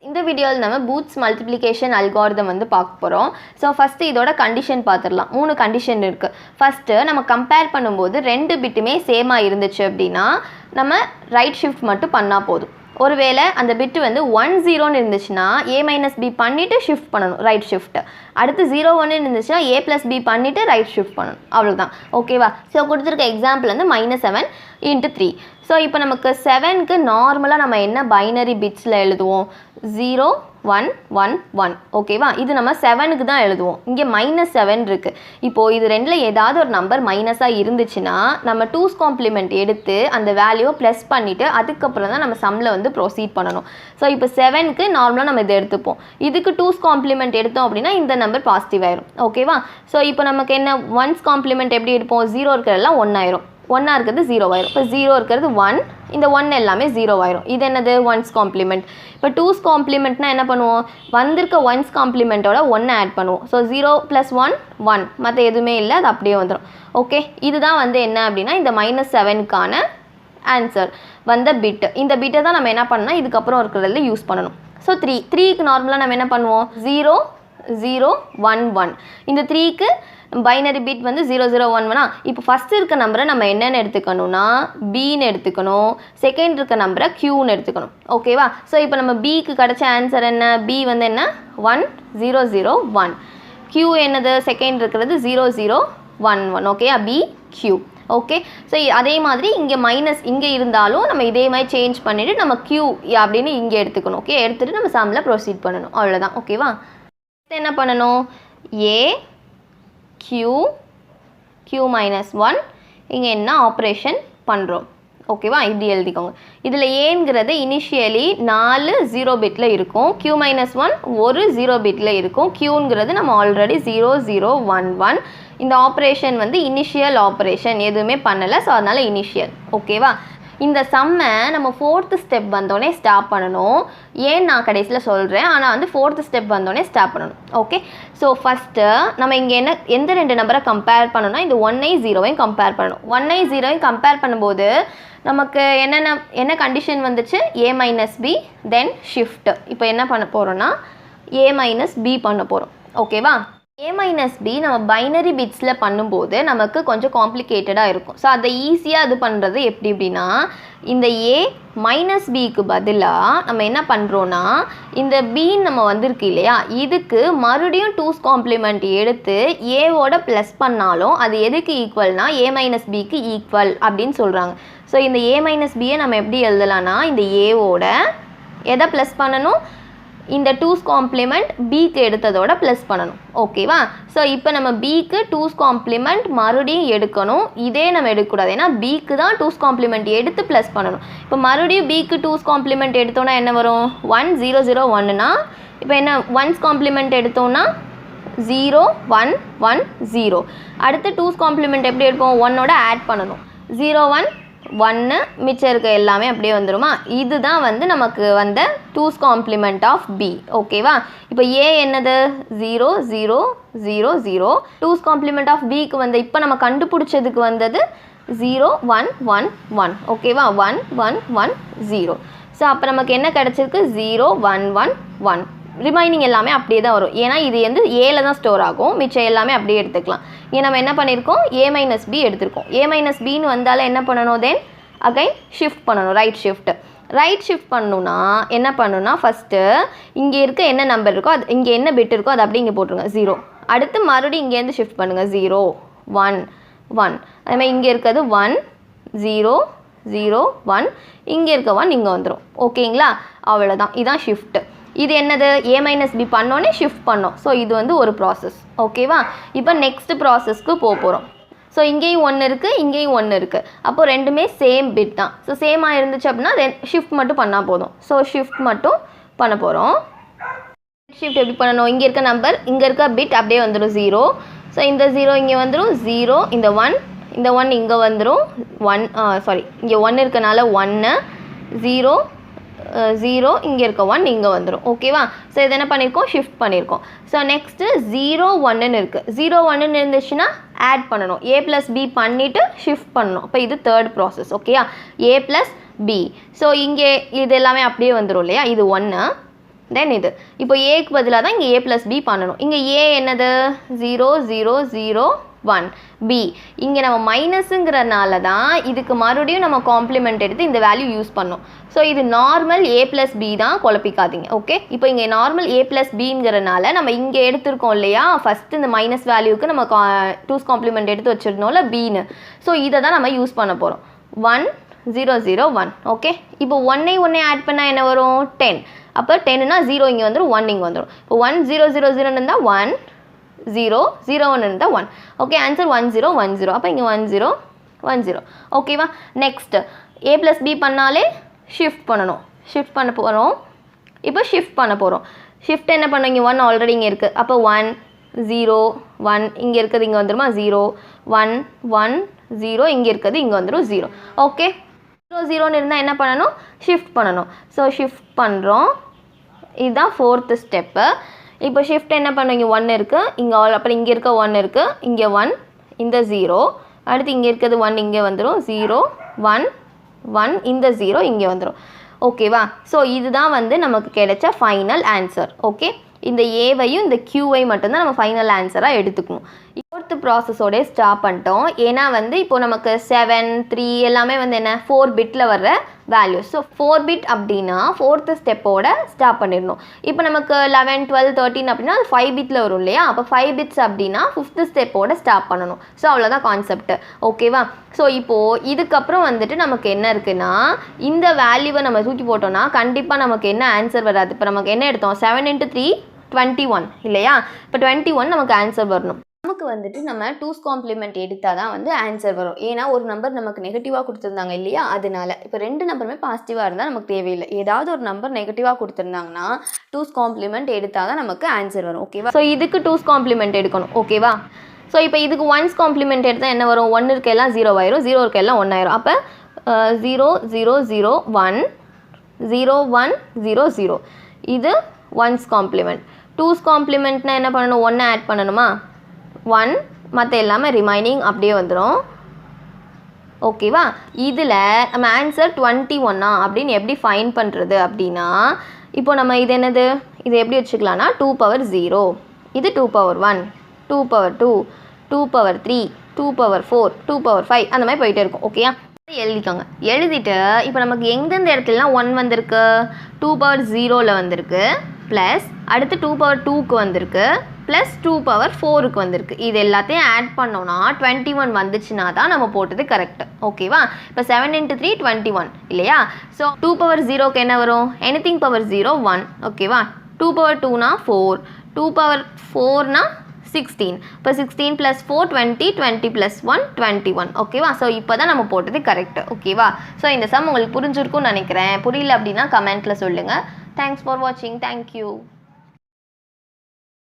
இந்த வீடியோவில் நம்ம பூத்ஸ் மல்டிப்ளிகேஷன் அல்காரிதம் வந்து பார்க்க போகிறோம். ஸோ ஃபஸ்ட்டு இதோட கண்டிஷன் பார்த்துடலாம். 3 கண்டிஷன் இருக்குது. ஃபஸ்ட்டு நம்ம கம்பேர் பண்ணும்போது 2 பிட்டுமே சேமாக இருந்துச்சு அப்படின்னா நம்ம ரைட் ஷிஃப்ட் மட்டும் பண்ணால் போதும். ஒருவேளை அந்த பிட்டு வந்து 1-0ன்னு இருந்துச்சுன்னா a-b பண்ணிவிட்டு ஷிஃப்ட் பண்ணணும் ரைட் ஷிஃப்ட். அடுத்து 0-1 இருந்துச்சுன்னா a+b பண்ணிவிட்டு ரைட் ஷிஃப்ட் பண்ணணும். அவ்வளோதான். ஓகேவா? ஸோ கொடுத்துருக்க எக்ஸாம்பிள் வந்து -7 × 3. ஸோ இப்போ நமக்கு 7க்கு நார்மலாக நம்ம என்ன பைனரி பிட்ஸில் எழுதுவோம்? 0 1 1 1. ஓகேவா? இது நம்ம 7க்கு தான் எழுதுவோம். இங்கே -7 இருக்குது. இப்போது இது ரெண்டில் ஏதாவது ஒரு நம்பர் மைனஸாக இருந்துச்சுன்னா நம்ம 2's காம்ப்ளிமெண்ட் எடுத்து அந்த வேல்யூவை ப்ளஸ் பண்ணிவிட்டு அதுக்கப்புறம் தான் நம்ம சம்மில் வந்து ப்ரொசீட் பண்ணணும். ஸோ இப்போ 7க்கு நார்மலாக நம்ம இதை எடுத்துப்போம். இதுக்கு 2's காம்ப்ளிமெண்ட் எடுத்தோம் அப்படின்னா இந்த நம்பர் பாசிட்டிவ் ஆயிரும். ஓகேவா? ஸோ இப்போ நமக்கு என்ன 1's காம்ப்ளிமெண்ட் எப்படி எடுப்போம்? 0 இருக்கிறதெல்லாம் 1 ஆயிரும். 1 இருக்கிறது 0 ஆயிரும். இப்போ 0 இருக்கிறது 1, இந்த 1 எல்லாமே 0 ஆயிரும். இது என்னது? 1's complement. இப்போ 2's காம்ப்ளிமெண்ட்னா என்ன பண்ணுவோம்? வந்திருக்க 1's காம்ப்ளிமெண்ட்டோட 1 ஆட் பண்ணுவோம். ஸோ 0 + 1 1, மற்ற எதுவுமே இல்லை, அது அப்படியே வந்துடும். ஓகே, இதுதான் வந்து என்ன அப்படின்னா இந்த -7க்கான ஆன்சர் வந்த பிட்டு. இந்த பிட்டை தான் நம்ம என்ன பண்ணணும், இதுக்கப்புறம் இருக்கிறதுல யூஸ் பண்ணணும். ஸோ 3க்கு நார்மலாக நம்ம என்ன பண்ணுவோம்? 0 0 1 1. இந்த 3க்கு பைனரி பிட் வந்து 0 0 1 1. இப்போ ஃபஸ்ட்டு இருக்க நம்பரை நம்ம என்னென்னு எடுத்துக்கணும்னா பின்னு எடுத்துக்கணும். செகண்ட் இருக்க நம்பரை க்யூன்னு எடுத்துக்கணும். ஓகேவா? ஸோ இப்போ நம்ம பிக்கு கிடச்ச ஆன்சர் என்ன? பி வந்து என்ன? 1 0 0 1. க்யூ என்னது? செகண்ட் இருக்கிறது 0 0 1 1. ஓகேயா? B Q. ஓகே, ஸோ அதே மாதிரி இங்கே மைனஸ் இங்கே இருந்தாலும் நம்ம இதே மாதிரி சேஞ்ச் பண்ணிவிட்டு நம்ம க்யூ அப்படின்னு இங்கே எடுத்துக்கணும். ஓகே, எடுத்துகிட்டு நம்ம சம்மில் ப்ரொசீட் பண்ணணும். அவ்வளோதான். ஓகேவா? என்ன பண்ணணும்? ஏ q -1 இங்கே என்ன ஆப்ரேஷன் பண்ணுறோம்? ஓகேவா? இப்படி எழுதிக்கோங்க. இதில் ஏங்கிறது இனிஷியலி 4 0 பிட்டில் இருக்கும். q -1 ஒரு 0 பிட்டில் இருக்கும். க்யூங்கிறது நம்ம ஆல்ரெடி 0 0 1 1. இந்த ஆப்ரேஷன் வந்து இனிஷியல் ஆப்ரேஷன், எதுவுமே பண்ணலை. ஸோ அதனால் இனிஷியல். ஓகேவா? இந்த சம்மை நம்ம 4th ஸ்டெப் வந்தோடனே ஸ்டாப் பண்ணணும். ஏன் நான் கடைசியில் சொல்கிறேன், ஆனால் வந்து 4th ஸ்டெப் வந்தோடனே ஸ்டாப் பண்ணணும். ஓகே, ஸோ ஃபஸ்ட்டு நம்ம இங்கே எந்த 2 நம்பரை கம்பேர் பண்ணணும்னா இந்த 1ஐ 0ஐயும் கம்பேர் பண்ணணும். 1ஐ 0ஐயும் கம்பேர் பண்ணும்போது நமக்கு என்ன கண்டிஷன் வந்துச்சு? a-b தென் ஷிஃப்ட். இப்போ என்ன பண்ண போகிறோன்னா a-b பண்ண போகிறோம். ஓகேவா? a-b நம்ம பைனரி பிட்ஸில் பண்ணும்போது நமக்கு கொஞ்சம் காம்ப்ளிகேட்டடாக இருக்கும். ஸோ அதை ஈஸியாக இது பண்ணுறது எப்படின்னா இந்த a-bக்கு பதிலாக நம்ம என்ன பண்ணுறோன்னா இந்த பின்னு நம்ம வந்திருக்கு இல்லையா, இதுக்கு மறுபடியும் 2's காம்ப்ளிமெண்ட் எடுத்து ஏவோட ப்ளஸ் பண்ணாலும் அது எதுக்கு ஈக்குவல்னா a-bக்கு ஈக்குவல் அப்படின்னு சொல்கிறாங்க. ஸோ இந்த a-bயை நம்ம எப்படி எழுதலாம்னா இந்த ஏவோட எதை ப்ளஸ் பண்ணணும்? இந்த 2's காம்ப்ளிமெண்ட் பிக்கு எடுத்ததோட ப்ளஸ் பண்ணணும். ஓகேவா? ஸோ இப்போ நம்ம பிக்கு 2's காம்ப்ளிமெண்ட் மறுபடியும் எடுக்கணும். இதே நம்ம எடுக்கக்கூடாது, ஏன்னா பிக்கு தான் 2's காம்ப்ளிமெண்ட் எடுத்து ப்ளஸ் பண்ணணும். இப்போ மறுபடியும் பிக்கு 2's காம்ப்ளிமெண்ட் எடுத்தோன்னா என்ன வரும்? 1 0 0 1னா இப்போ என்ன 1's காம்ப்ளிமெண்ட் எடுத்தோன்னா 0 1 1 0. அடுத்து 2's காம்ப்ளிமெண்ட் எப்படி எடுப்போம்? 1ஓட ஆட் பண்ணணும். 0 1 1, மிச்சம் இருக்க எல்லாமே அப்படியே வந்துடுமா? இதுதான் வந்து நமக்கு வந்த 2's காம்ப்ளிமெண்ட் ஆஃப் பி. ஓகேவா? இப்போ ஏ என்னது? 0 0 0 0. 2's காம்ப்ளிமெண்ட் ஆஃப் பிக்கு வந்து இப்போ நம்ம கண்டுபிடிச்சதுக்கு வந்தது 0 1 1 1. ஓகேவா? 1 1 1 0. ஸோ அப்போ நமக்கு என்ன கிடச்சிருக்கு? 0 1 1 1. ரிமைனிங் எல்லாமே அப்படியே தான் வரும், ஏன்னா இது வந்து ஏல தான் ஸ்டோர் ஆகும். மிச்சம் எல்லாமே அப்படியே எடுத்துக்கலாம். இங்கே நம்ம என்ன பண்ணியிருக்கோம்? a-b எடுத்திருக்கோம். a-bன்னு வந்தாலும் என்ன பண்ணணும்? தென் அகைன் ஷிஃப்ட் பண்ணணும், ரைட் ஷிஃப்ட். ரைட் ஷிஃப்ட் பண்ணணுன்னா என்ன பண்ணணும்னா ஃபஸ்ட்டு இங்கே இருக்க என்ன நம்பர் இருக்கோ அது இங்கே என்ன பிட் இருக்கோ அது அப்படியே இங்கே போட்டுருங்க 0. அடுத்து மறுபடியும் இங்கேருந்து ஷிஃப்ட் பண்ணுங்கள் 0 1 1. அதேமாதிரி இங்கே இருக்கிறது 1 0 0 1. இங்கே இருக்க 1 இங்கே வந்துடும். ஓகேங்களா? அவ்வளோதான். இதுதான் ஷிஃப்ட். இது என்னது? a-b பண்ணோன்னே ஷிஃப்ட் பண்ணோம். ஸோ இது வந்து ஒரு ப்ராசஸ். ஓகேவா? இப்போ நெக்ஸ்ட் ப்ராசஸ்க்கு போக போகிறோம். ஸோ இங்கேயும் 1 இருக்குது, இங்கேயும் 1 இருக்குது. அப்போது ரெண்டுமே சேம் பிட் தான். ஸோ சேமாக இருந்துச்சு அப்படின்னா ஷிஃப்ட் மட்டும் பண்ணால் போதும். ஸோ ஷிஃப்ட் மட்டும் பண்ண போகிறோம். ஷிஃப்ட் எப்படி பண்ணணும்? இங்கே இருக்க நம்பர் இங்கே இருக்க பிட் அப்படியே வந்துடும் 0. ஸோ இந்த 0 இங்கே வந்துடும் 0. இந்த 1 இங்கே வந்துடும் 1 இங்கே 1 இருக்கனால 1 0 0 இங்கே இருக்க 1 இங்கே வந்துடும். ஓகேவா? ஸோ இது என்ன பண்ணியிருக்கோம்? ஷிஃப்ட் பண்ணியிருக்கோம். ஸோ நெக்ஸ்ட்டு 0 1ன்னு இருக்குது. 0 1ன்னு இருந்துச்சுன்னா ஆட் பண்ணணும். a+b பண்ணிவிட்டு ஷிஃப்ட் பண்ணணும். இப்போ இது தேர்ட் ப்ராசஸ். ஓகேயா? a+b. ஸோ இங்கே இது எல்லாமே அப்படியே வந்துடும் இல்லையா? இது 1. தென் இது இப்போ ஏக்கு பதிலாக தான் இங்கே ஏ ப்ளஸ் பி பண்ணணும். இங்கே ஏ என்னது 0 0 0 1 பி. இங்கே நம்ம மைனஸுங்கிறனால தான் இதுக்கு மறுபடியும் நம்ம காம்ப்ளிமெண்ட் எடுத்து இந்த வேல்யூ யூஸ் பண்ணோம். ஸோ இது நார்மல் ஏ ப்ளஸ் பி தான், குழப்பிக்காதீங்க. ஓகே, இப்போ இங்கே நார்மல் ஏ ப்ளஸ் பிங்கிறனால நம்ம இங்கே எடுத்திருக்கோம் இல்லையா, ஃபஸ்ட்டு இந்த மைனஸ் வேல்யூக்கு நம்ம டூஸ் காம்ப்ளிமெண்ட் எடுத்து வச்சிருந்தோம்ல பின்னு. ஸோ இதை தான் நம்ம யூஸ் பண்ண போகிறோம். 1 0 0 1. ஓகே, இப்போ ஒன்னை ஆட் பண்ணால் என்ன வரும் 10. அப்போ 10னா 0 இங்கே வந்துடும், 1 இங்கே வந்துடும். இப்போ 1 0 0 0 இருந்தால் 1 0 0 1 இருந்தால் 1. Okay, answer 1 0 1 0. அப்போ இங்கே 1 0 1 0. ஓகேவா? நெக்ஸ்ட் ஏ ப்ளஸ் பி பண்ணாலே ஷிஃப்ட் பண்ணணும். ஷிஃப்ட் பண்ண போகிறோம். இப்போ ஷிஃப்ட் பண்ண போகிறோம். ஷிஃப்ட் என்ன பண்ணோம், இங்கே 1 ஆல்ரெடி இங்கே இருக்குது. அப்போ 1 0 1 இங்கே இருக்கிறது இங்கே வந்துடுமா 0 1 1 0 இங்கே இருக்கிறது இங்கே வந்துடும் 0. ஓகே, 0 0ன்னு இருந்தால் என்ன பண்ணணும், ஷிஃப்ட் பண்ணணும். ஸோ ஷிஃப்ட் பண்ணுறோம். இதுதான் 4th ஸ்டெப்பு. இப்போ ஷிஃப்ட் என்ன பண்ணும், இங்கே 1 இருக்குது இங்கே அப்புறம் இங்கே இருக்க 1 இருக்குது, இங்கே 1 இந்த 0, அடுத்து இங்கே இருக்கிறது 1 இங்கே வந்துடும் 0 1 1 இந்த 0 இங்கே வந்துடும். ஓகேவா? ஸோ இதுதான் வந்து நமக்கு கிடைச்ச ஃபைனல் ஆன்சர். ஓகே, இந்த ஏவையும் இந்த கியூவை மட்டும்தான் நம்ம ஃபைனல் ஆன்சராக எடுத்துக்கணும். 4th ப்ராசஸோடய ஸ்டாப் பண்ணிட்டோம். ஏன்னா வந்து இப்போ நமக்கு 7 3 எல்லாமே வந்து என்ன 4 பிட்டில் வர்ற வேல்யூஸ். ஸோ 4 பிட் அப்படின்னா 4th ஸ்டெப்போட ஸ்டாப் பண்ணிடணும். இப்போ நமக்கு 11 12 13 அப்படின்னா அது 5 பிட்டில் வரும் இல்லையா, அப்போ 5 பிட்ஸ் அப்படின்னா 5th ஸ்டெப்போட ஸ்டாப் பண்ணணும். ஸோ அவ்வளோதான் கான்செப்ட். ஓகேவா? ஸோ இப்போது இதுக்கப்புறம் வந்துட்டு நமக்கு என்ன இருக்குன்னா, இந்த வேல்யூவை நம்ம தூக்கி போட்டோம்னா கண்டிப்பாக நமக்கு என்ன ஆன்சர் வராது. இப்போ நமக்கு என்ன எடுத்தோம், 7 × 3 21 இல்லையா, இப்போ 21 நமக்கு ஆன்சர் வரணும். நமக்கு வந்துட்டு நம்ம டூஸ் காம்ப்ளிமெண்ட் எடுத்தால் தான் வந்து ஆன்சர் வரும். ஏன்னா ஒரு நம்பர் நமக்கு நெகட்டிவாக கொடுத்துருந்தாங்க இல்லையா, அதனால. இப்போ 2 நம்பருமே பாசிட்டிவாக இருந்தால் நமக்கு தேவையில்லை. ஏதாவது ஒரு நம்பர் நெகட்டிவாக கொடுத்துருந்தாங்கன்னா டூஸ் காம்ப்ளிமெண்ட் எடுத்தால் தான் நமக்கு ஆன்சர் வரும். ஓகேவா? ஸோ இதுக்கு டூஸ் காம்ப்ளிமெண்ட் எடுக்கணும். ஓகேவா? ஸோ இப்போ இதுக்கு ஒன்ஸ் காம்ப்ளிமெண்ட் எடுத்தால் என்ன வரும், 1 இருக்கையெல்லாம் 0 ஆயிரும், 0 இருக்கையெல்லாம் 1 ஆயிரும். அப்போ 0 0 0 1 0 1 0 0. இது ஒன்ஸ் காம்ப்ளிமெண்ட். டூஸ் காம்ப்ளிமெண்ட்னா என்ன பண்ணணும், 1 ஆட் பண்ணணுமா, 1 மற்ற எல்லாமே ரிமைனிங் அப்படியே வந்துடும். ஓகேவா? இதில் நம்ம ஆன்சர் 21 அப்படின்னு எப்படி ஃபைன் பண்ணுறது அப்படின்னா, இப்போ நம்ம இது என்னது, இது எப்படி வச்சுக்கலாம்னா 2 பவர் 0, இது 2 power 1 2 power 2 2 power 3 2 power 4 2 power 5 அந்த மாதிரி போயிட்டே இருக்கும். ஓகேயா? எழுதிக்கோங்க. எழுதிட்டு இப்போ நமக்கு எந்தெந்த இடத்துலலாம் 1 வந்திருக்கு, 2 பவர் 0ல் வந்திருக்கு, ப்ளஸ் அடுத்து 2 பவர் 2க்கு வந்திருக்கு, ப்ளஸ் 2 பவர் 4க்கு வந்திருக்கு. இது எல்லாத்தையும் ஆட் பண்ணோன்னா 21 வந்துச்சுன்னா தான் நம்ம போட்டது கரெக்ட். ஓகேவா? இப்போ 7 × 3 21 இல்லையா. ஸோ 2 பவர் 0க்கு என்ன வரும், எனிதிங் பவர் 0 1. ஓகேவா? 2 பவர் 2னா 4, 2 பவர் 4னா 16. இப்போ 16 + 4 20 20 + 1 21. ஓகேவா? ஸோ இப்போ தான் நம்ம போட்டது கரெக்ட். ஓகேவா? ஸோ இந்த சம் உங்களுக்கு புரிஞ்சிருக்கும்னு நினைக்கிறேன். புரியல அப்படின்னா கமெண்ட்டில் சொல்லுங்கள். தேங்க்ஸ் ஃபார் வாட்சிங். தேங்க்யூ.